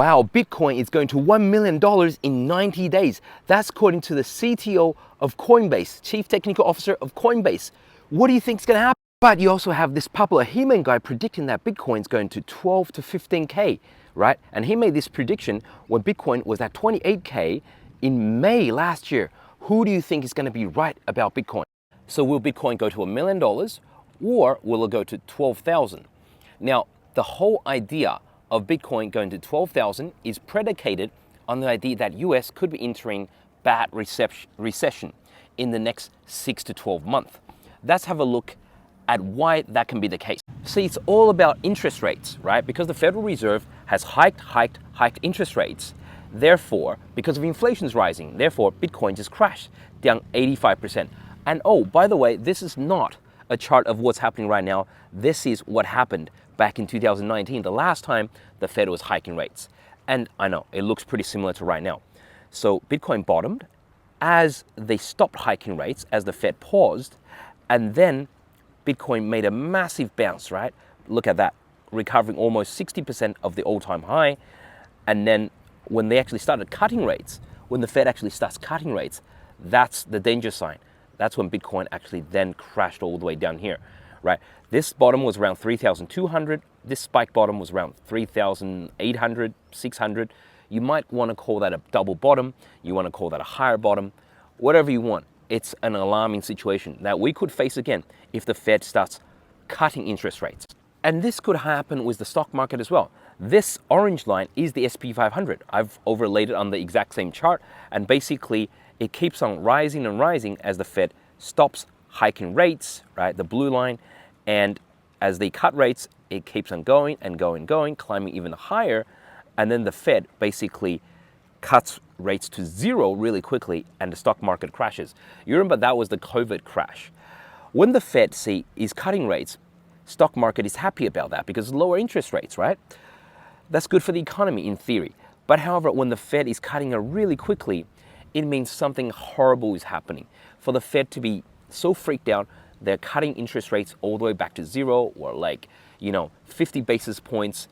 Wow, Bitcoin is going to $1 million in 90 days. That's according to the CTO of Coinbase, Chief Technical Officer of Coinbase. What do you think is going to happen? But you also have this popular He-Man guy predicting that Bitcoin is going to 12 to 15K, right? And he made this prediction when Bitcoin was at 28K in May last year. Who do you think is going to be right about Bitcoin? So will Bitcoin go to $1 million or will it go to 12,000? Now, the whole idea of Bitcoin going to 12,000 is predicated on the idea that US could be entering bad recession in the next 6 to 12 months. Let's have a look at why that can be the case. See, it's all about interest rates, right? Because the Federal Reserve has hiked interest rates. Therefore, because of inflation's rising, therefore Bitcoin just crashed down 85%. And oh, by the way, this is not a chart of what's happening right now. This is what happened back in 2019, the last time the Fed was hiking rates. And I know it looks pretty similar to right now. So Bitcoin bottomed as they stopped hiking rates, as the Fed paused, and then Bitcoin made a massive bounce, right? Look at that, recovering almost 60% of the all-time high. And then when they actually started cutting rates, when the Fed actually starts cutting rates, that's the danger sign. That's when Bitcoin actually then crashed all the way down here, right? This bottom was around 3,200. This spike bottom was around 3,800, 600. You might want to call that a double bottom. You want to call that a higher bottom, whatever you want. It's an alarming situation that we could face again if the Fed starts cutting interest rates. And this could happen with the stock market as well. This orange line is the SP 500. I've overlaid it on the exact same chart, and basically it keeps on rising and rising as the Fed stops hiking rates, right? The blue line. And as they cut rates, it keeps on going and going, climbing even higher. And then the Fed basically cuts rates to zero really quickly and the stock market crashes. You remember that was the COVID crash. When the Fed is cutting rates, stock market is happy about that because lower interest rates, right? That's good for the economy in theory. But however, when the Fed is cutting it really quickly, it means something horrible is happening. For the Fed to be so freaked out, they're cutting interest rates all the way back to zero, or 50 basis points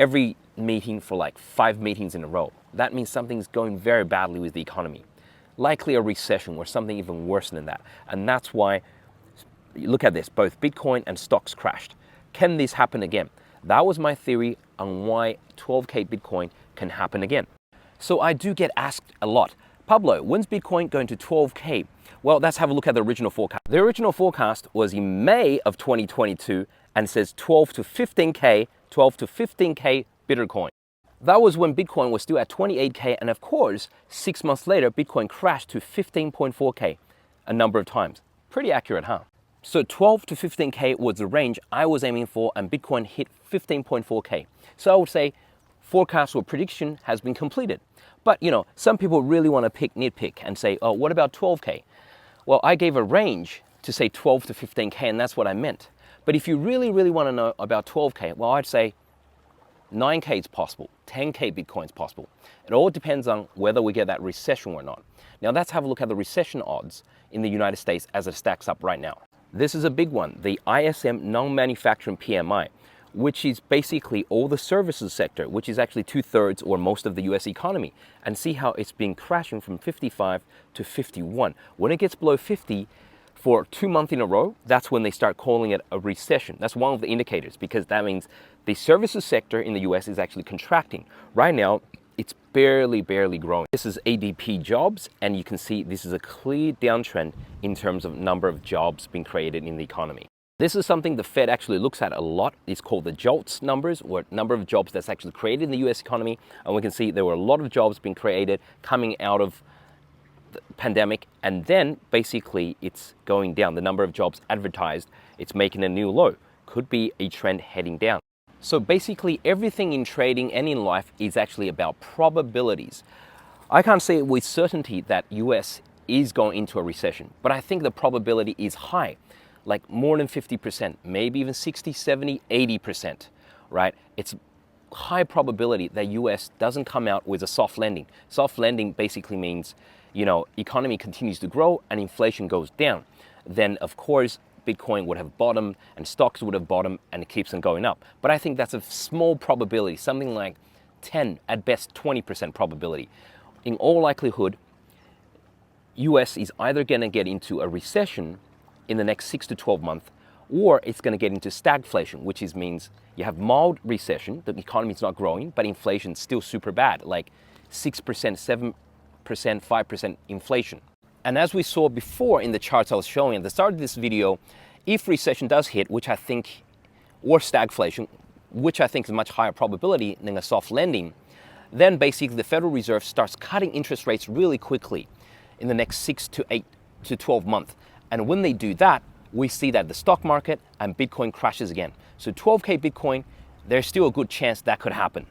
every meeting for 5 meetings in a row. That means something's going very badly with the economy. Likely a recession or something even worse than that. And that's why, look at this, both Bitcoin and stocks crashed. Can this happen again? That was my theory on why 12K Bitcoin can happen again. So I do get asked a lot, Pablo, when's Bitcoin going to 12K? Well, let's have a look at the original forecast. The original forecast was in May of 2022 and says 12 to 15K Bitcoin. That was when Bitcoin was still at 28K, and of course, 6 months later, Bitcoin crashed to 15.4K a number of times. Pretty accurate, huh? So 12 to 15K was the range I was aiming for, and Bitcoin hit 15.4K. So I would say forecast or prediction has been completed. But some people really want to nitpick and say, oh, what about 12K? Well, I gave a range to say 12 to 15K, and that's what I meant. But if you really want to know about 12K, well, I'd say 9K is possible, 10K Bitcoin is possible. It all depends on whether we get that recession or not. Now let's have a look at the recession odds in the United States as it stacks up right now. This is a big one, the ISM non-manufacturing PMI, which is basically all the services sector, which is actually 2/3 or most of the US economy. And see how it's been crashing from 55 to 51. When it gets below 50, for 2 months in a row, that's when they start calling it a recession. That's one of the indicators, because that means the services sector in the US is actually contracting. Right now, it's barely growing. This is ADP jobs, and you can see this is a clear downtrend in terms of number of jobs being created in the economy. This is something the Fed actually looks at a lot. It's called the JOLTS numbers, or number of jobs that's actually created in the US economy. And we can see there were a lot of jobs being created coming out of the pandemic, and then basically it's going down. The number of jobs advertised, it's making a new low. Could be a trend heading down. So basically everything in trading and in life is actually about probabilities. I can't say with certainty that US is going into a recession, but I think the probability is high, like more than 50%, maybe even 60, 70, 80%, right? It's high probability that US doesn't come out with a soft landing. Soft landing basically means, economy continues to grow and inflation goes down. Then of course, Bitcoin would have bottomed and stocks would have bottomed, and it keeps on going up. But I think that's a small probability, something like 10, at best 20% probability. In all likelihood, US is either going to get into a recession in the next 6 to 12 months, or it's going to get into stagflation, which means you have mild recession, the economy is not growing, but inflation's still super bad, like 6%, 7%, 5% inflation. And as we saw before in the charts I was showing at the start of this video, if recession does hit, which I think, or stagflation, which I think is a much higher probability than a soft landing, then basically the Federal Reserve starts cutting interest rates really quickly in the next 6 to 8 to 12 months. And when they do that, we see that the stock market and Bitcoin crashes again. So 12K Bitcoin, there's still a good chance that could happen.